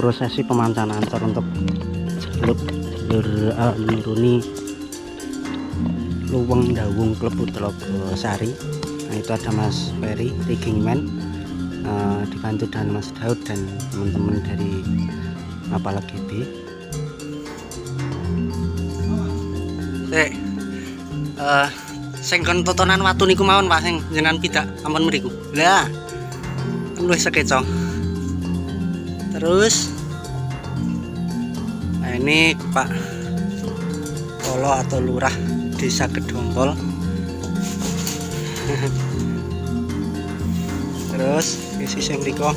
Prosesi pemancanan ancor untuk menuruni luweng dawung Klebu Telogosari. Nah, itu ada Mas Ferry rigging man, dibantu dengan Mas Daud dan teman-teman dari Mapala GB. Sing kon totonan watu niku mawon Pak sing jenengan pidak ampun mriku. Lah. Luwih sekeco. Terus nah ini Pak Polo atau Lurah Desa Kedompol. Terus isi sing mriko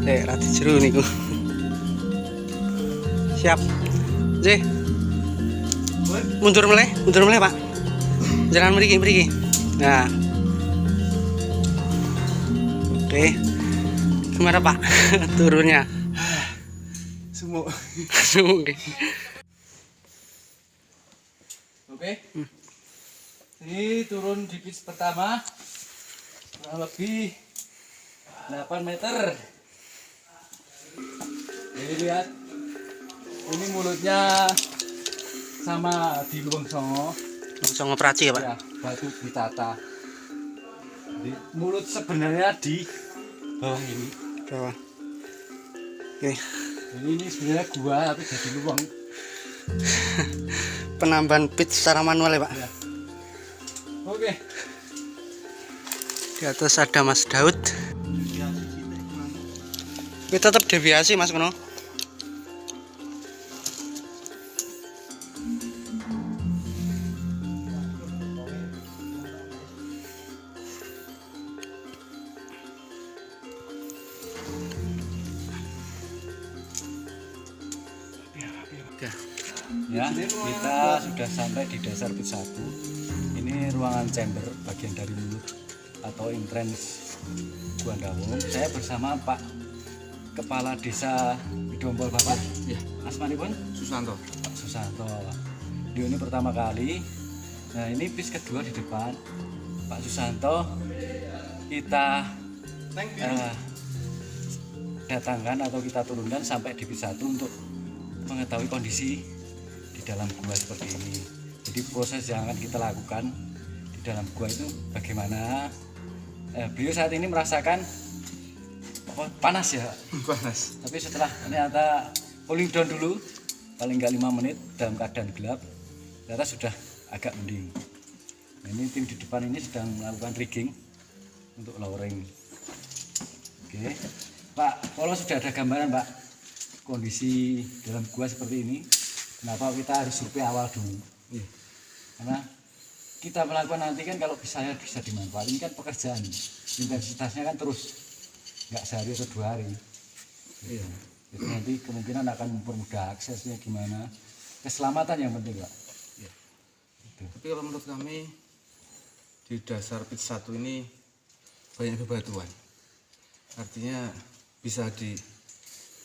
rati jero niku. Siap. Nggih. Mundur meleh Pak. Jangan mriki. Nah. Oke. Gimana Pak turunnya? Sumuk. Oke. Ini turun di pitch pertama kurang lebih 8 meter. Jadi lihat, ini mulutnya sama di Luweng Songo Praci ya Pak? Ya, batu ditata. Jadi, mulut sebenarnya di bawah ini. Bawah. Oke. Ini sebenarnya gua tapi jadi luweng. Penambahan pitch secara manual ya Pak? Ya. Oke. Di atas ada Mas Daud. Ini tetap deviasi Mas Kono. Ya, kita sudah sampai di dasar pitch 1. Ini ruangan chamber bagian dari mulut atau entrance Gua Dawung. Saya bersama Pak Kepala Desa Kedompol Bapak. Ya, asmanipun Susanto. Pak Susanto. Ini pertama kali. Nah, ini pitch kedua di depan. Pak Susanto kita datangkan atau kita turunkan sampai di pitch 1 untuk mengetahui kondisi di dalam gua seperti ini. Jadi proses yang akan kita lakukan di dalam gua itu bagaimana. Beliau saat ini merasakan panas ya, Panas. tapi setelah ternyata cooling down dulu paling nggak 5 menit dalam keadaan gelap, ternyata sudah agak mending. Nah, ini tim di depan ini sedang melakukan rigging untuk lowering. Oke Pak Polo, sudah ada gambaran Pak kondisi dalam gua seperti ini. Kenapa kita harus survei awal dulu? Karena kita melakukan nanti kan kalau bisa dimanfaatkan. Ini kan pekerjaan, intensitasnya kan terus, nggak sehari atau 2 hari. Iya. Jadi nanti kemungkinan akan mempermudah aksesnya gimana, keselamatan yang penting Pak. Ya. Tapi kalau menurut kami di dasar pitch 1 ini banyak bebatuan. artinya bisa di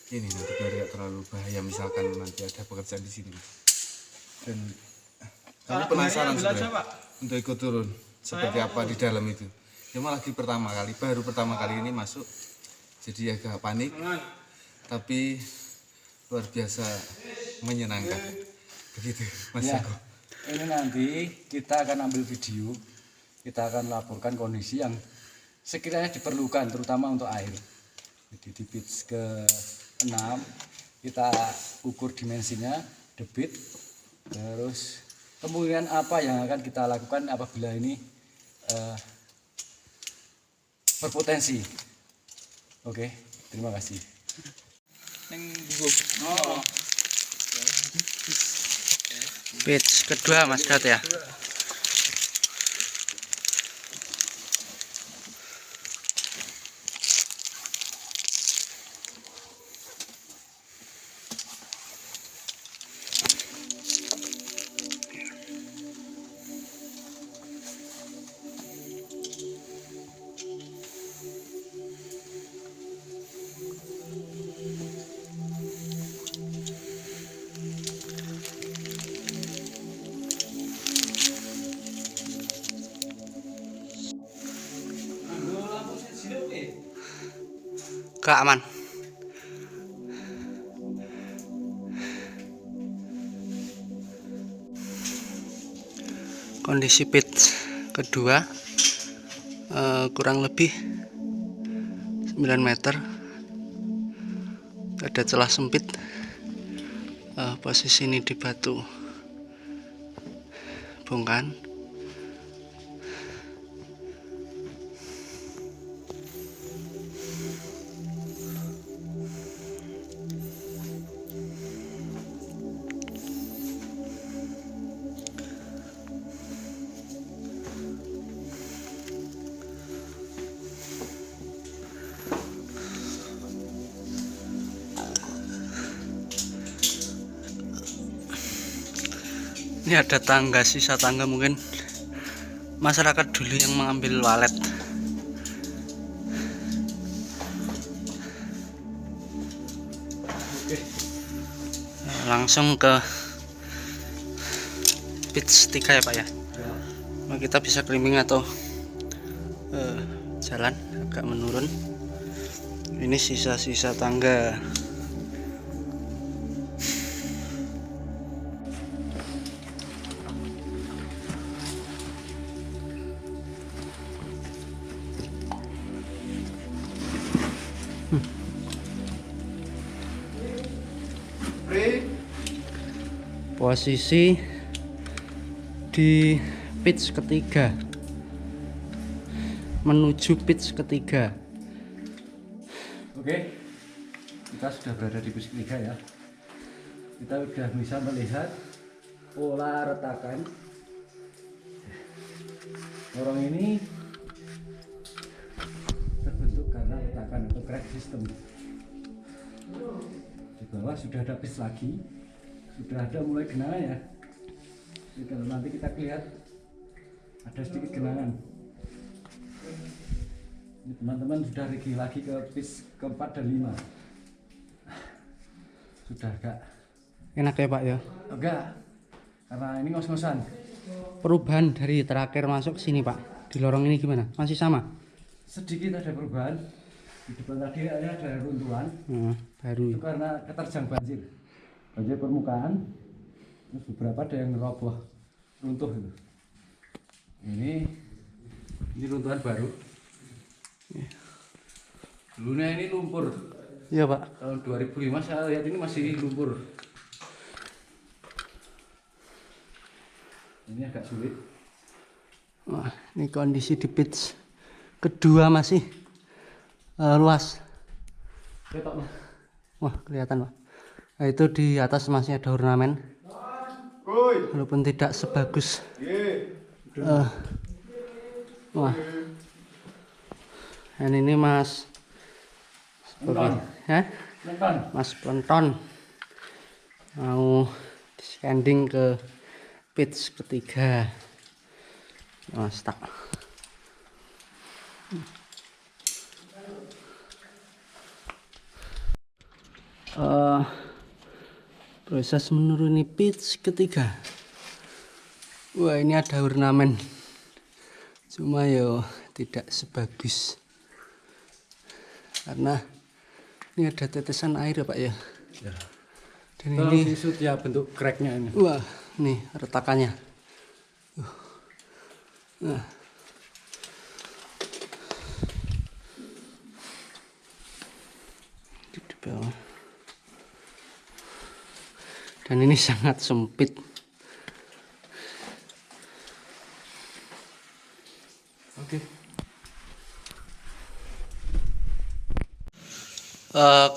ini nanti biar tidak terlalu bahaya misalkan nanti ada pekerjaan di sini. Dan kami penasaran sebenarnya untuk ikut turun seperti apa di dalam itu. Cuma lagi baru pertama kali ini masuk, jadi agak panik, tapi luar biasa menyenangkan. Begitu, Mas Ya, Joko. ini nanti kita akan ambil video, kita akan laporkan kondisi yang sekiranya diperlukan, terutama untuk air. Jadi di pitch ke-6 kita ukur dimensinya, debit, terus kemudian apa yang akan kita lakukan apabila ini berpotensi. Oke, terima kasih. Pitch kedua Mas Dad ya. Gak aman. Kondisi pitch kedua kurang lebih 9 meter. Ada celah sempit. Posisi ini di batu bongkahan. Ini ada tangga, sisa tangga mungkin masyarakat dulu yang mengambil walet. Langsung ke pitch 3 ya Pak ya. Nah, kita bisa climbing atau jalan agak menurun. Ini sisa-sisa tangga. Posisi di pitch ketiga menuju pitch ketiga. Oke, kita sudah berada di pitch ketiga ya. Kita sudah bisa melihat pola retakan. Lorong ini terbentuk karena retakan atau crack system. Di bawah sudah ada pitch lagi, sudah ada mulai genangan ya. Jadi kalau nanti kita lihat ada sedikit genangan. Ini teman-teman sudah pergi lagi ke pitch keempat dan 5. Sudah agak Enak ya Pak ya. enggak, karena ini ngos-ngosan. Perubahan dari terakhir masuk sini Pak, di lorong ini gimana? Masih sama? Sedikit ada perubahan. Di depan tadi ada runtuhan. Baru. Itu karena keterjang banjir permukaan. Terus beberapa ada yang roboh, runtuh itu. Ini runtuhan baru. Dulunya ini lumpur. Iya Pak. Tahun 2005 saya lihat ini masih lumpur. Ini agak sulit. Wah, ini kondisi di pitch kedua masih luas. Ketok Mas. Wah, kelihatan Pak. Nah, itu di atas masih ada ornamen. Walaupun tidak sebagus. Wah. Dan ini Mas. Penton. Mas Penton mau standing ke pitch ketiga. Oh, stuck. proses menuruni pitch ketiga. Wah, ini ada ornamen, cuma yo tidak sebagus karena ini ada tetesan air ya Pak ya. Ya. Dan Tolong ini disut ya bentuk cracknya ini. wah, nih retakannya. Nah. Di bawah. Dan ini sangat sempit. Oke.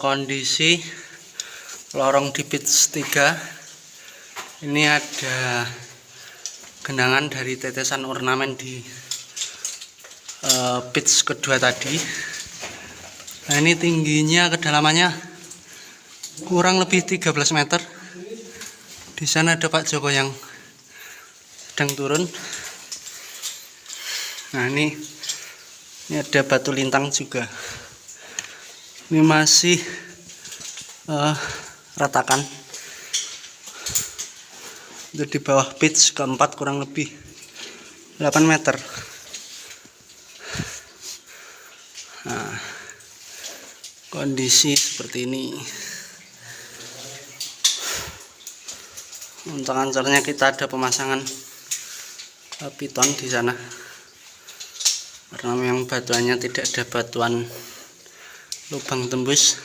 Kondisi lorong di pitch 3 ini ada genangan dari tetesan ornamen di pitch kedua tadi. Nah, ini tingginya, kedalamannya kurang lebih 13 meter. Di sana ada Pak Joko yang sedang turun. Nah, ini ada batu lintang juga. Ini masih ratakan. Itu di bawah pitch keempat kurang lebih 8 meter. Nah, kondisi seperti ini. Untuk ancornya kita ada pemasangan piton di sana. Karena memang batuannya tidak ada batuan lubang tembus.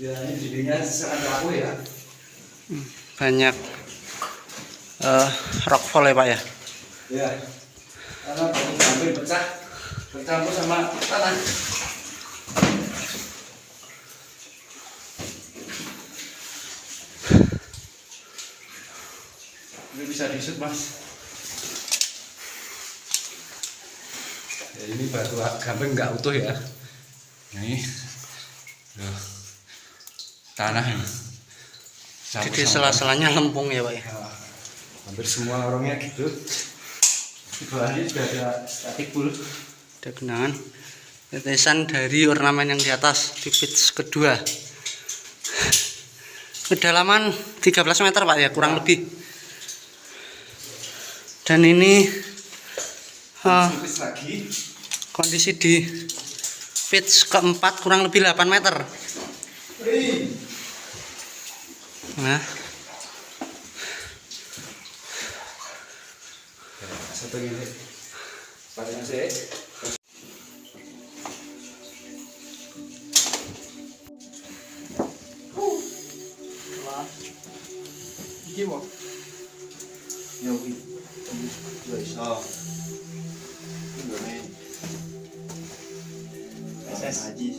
Ya, ini dindingnya sangat rapuh ya. Banyak rockfall ya Pak ya. Ya, karena batu gamping pecah bercampur sama tanah. Ini bisa disut Mas. Ya, ini batu gamping nggak utuh ya. Ini tanah ini. Jadi sela-selanya lempung ya Pak ya. Nah, hampir semua orangnya gitu. Di bawahnya juga ada statik pool. Ada genangan tetesan dari ornamen yang di atas di pitch kedua. Kedalaman 13 meter Pak ya, kurang lebih. Dan ini Tipis lagi. kondisi di pitch keempat kurang lebih 8 meter. Nah, Satu ini. Sepatunya sih. Iki mo. Yo iki. Yo iso. Ndone. SS Haji.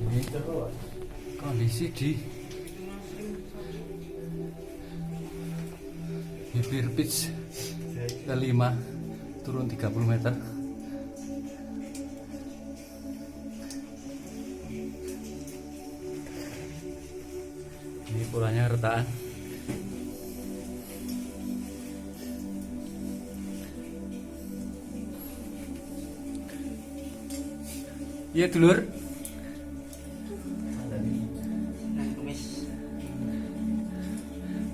Ini kondisi di bibir pitch kelima turun 30 meter. Ini polanya retakan. Iya dulur.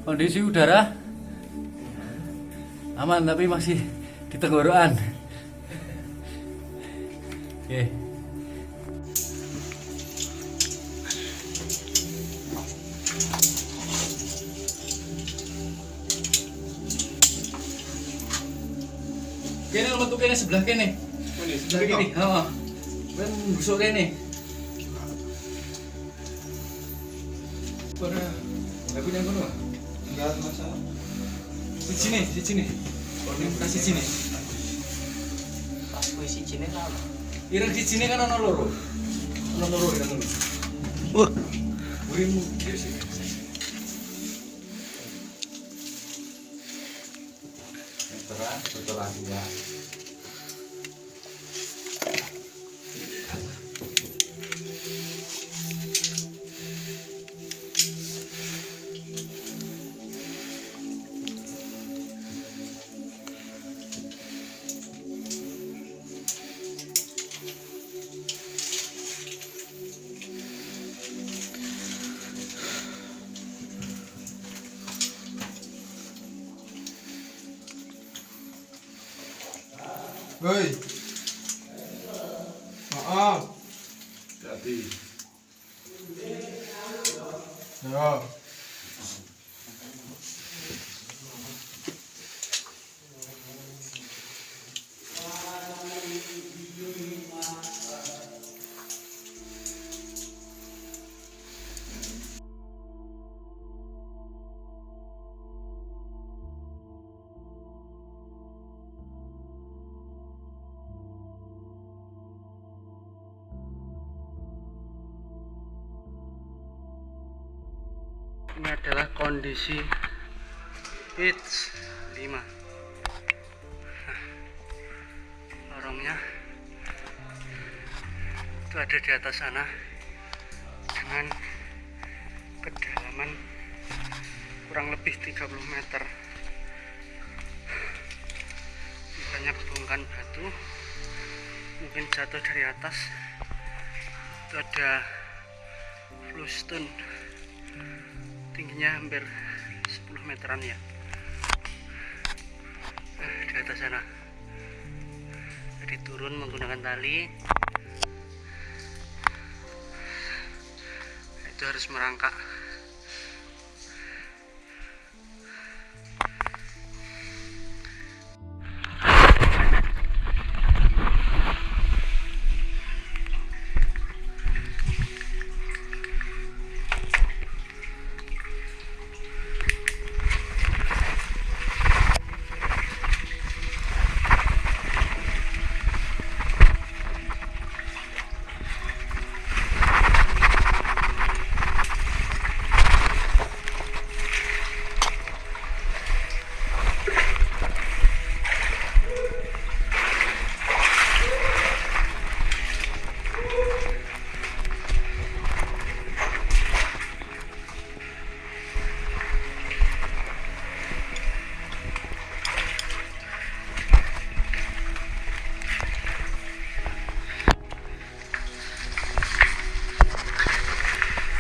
Kondisi udara aman tapi masih di tenggorokan. Oke. Kene metu kene sebelah kene. Sebelah kene. Heeh. Ben busuk kene. Ora. Aku yang kono. Enggak masalah. Di sini. Kasih sini. Pas kuwi sijine kan. Ireng di sini kan ono loro. Ono loro ireng ngono. Wah, Burimu kiri sini. Terang setelah dia. Hei. Maaf. Jadi Ya. ini adalah kondisi pitch 5. Lorongnya itu ada di atas sana dengan kedalaman kurang lebih 30 meter. Banyak bongkahan batu, mungkin jatuh dari atas. Itu ada bluestone, tingginya hampir 10 meteran ya. Di atas sana. Jadi turun menggunakan tali. Itu harus merangkak.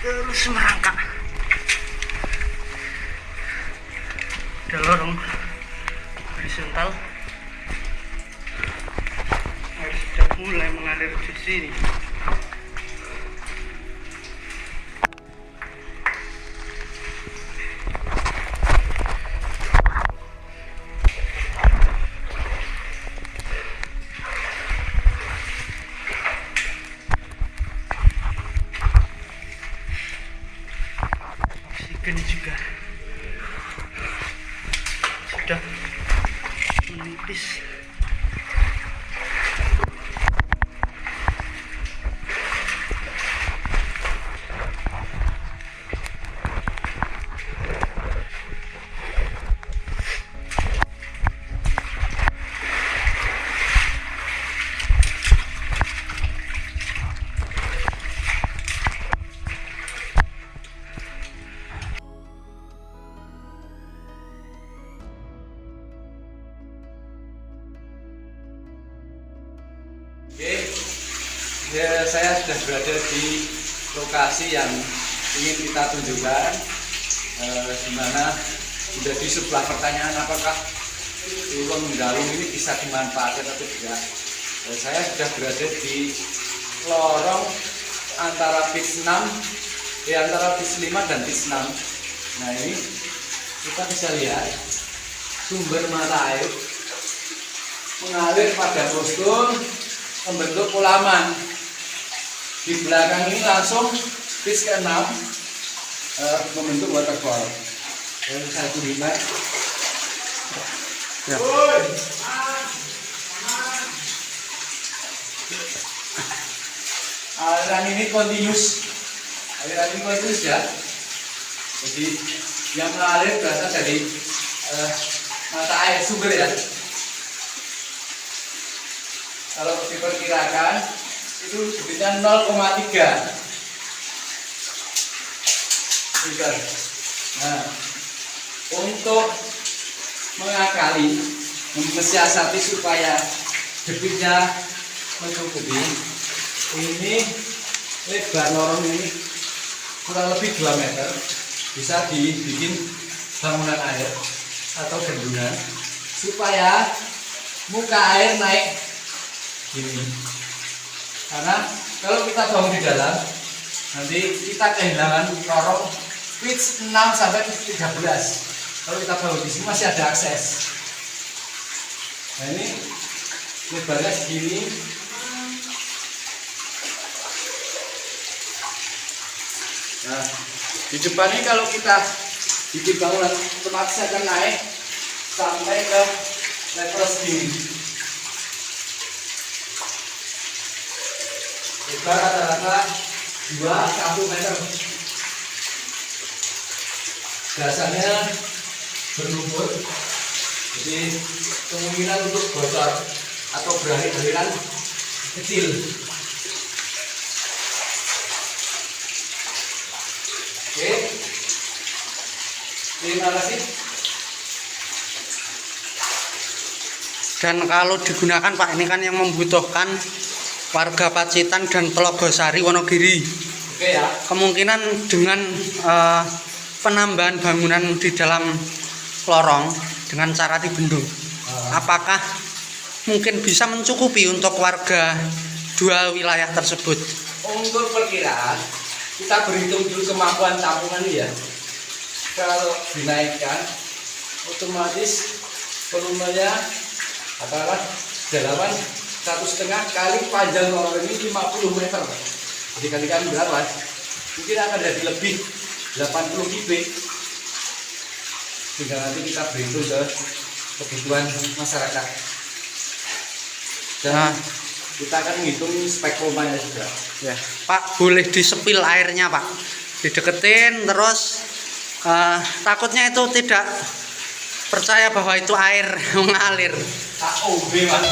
Terus merangkak. Ada lorong horizontal. Air sudah mulai mengalir di sini. Oksigen juga sudah menipis. Oke, ya, saya sudah berada di lokasi yang ingin kita tunjukkan, di mana menjadi sebuah pertanyaan apakah tulung mendaung ini bisa dimanfaatkan atau tidak. Saya sudah berada di lorong antara pit 6, antara pit 5 dan pit 6. Nah ini kita bisa lihat sumber mata air mengalir pada postur membentuk kolaman. Di belakang ini langsung pit ke-6 membentuk waterfall. Yang saya tunjukkan. Ya. Aliran ini continuous. Aliran ini continuous ya. Jadi yang mengalir berasal dari mata air sumber ya. Kalau diperkirakan itu debitnya 0,3 liter. Nah, untuk mengakali, mensiasati supaya debitnya mencukupi, ini lebar lorong ini kurang lebih 2 meter, bisa dibikin bangunan air atau bendungan supaya muka air naik gini. Karena kalau kita bangun di dalam, nanti kita kehilangan lorong pitch 6 sampai 13. Kalau kita bangun di sini masih ada akses. Nah ini lebarnya segini. Nah di depan ini kalau kita bikin bangunan otomatis akan naik sampai ke level segini. Lebar rata-rata 2-1 meter. Dasarnya berlumpur, jadi kemungkinan untuk bocor atau berakhir-akhiran kecil. Oke, terima kasih. Dan kalau digunakan Pak, ini kan yang membutuhkan warga Pacitan dan Telogosari Wonogiri. Oke ya. Kemungkinan dengan penambahan bangunan di dalam lorong dengan cara dibendung, apakah mungkin bisa mencukupi untuk warga dua wilayah tersebut? Untuk perkiraan, kita berhitung dulu kemampuan tampungan ya. Kalau dinaikkan, otomatis volumenya adalah kedalaman 1,5 kali panjang lorong ini 50 meter. Jadi kalikan berapa? Mungkin akan jadi lebih 80 kubik. Tinggal nanti kita berhitung ke kebutuhan masyarakat. Dan kita akan menghitung spek pompanya juga. Ya, Pak, boleh disepil airnya Pak, dideketin terus. Takutnya itu tidak percaya bahwa itu air mengalir. AOB Pak.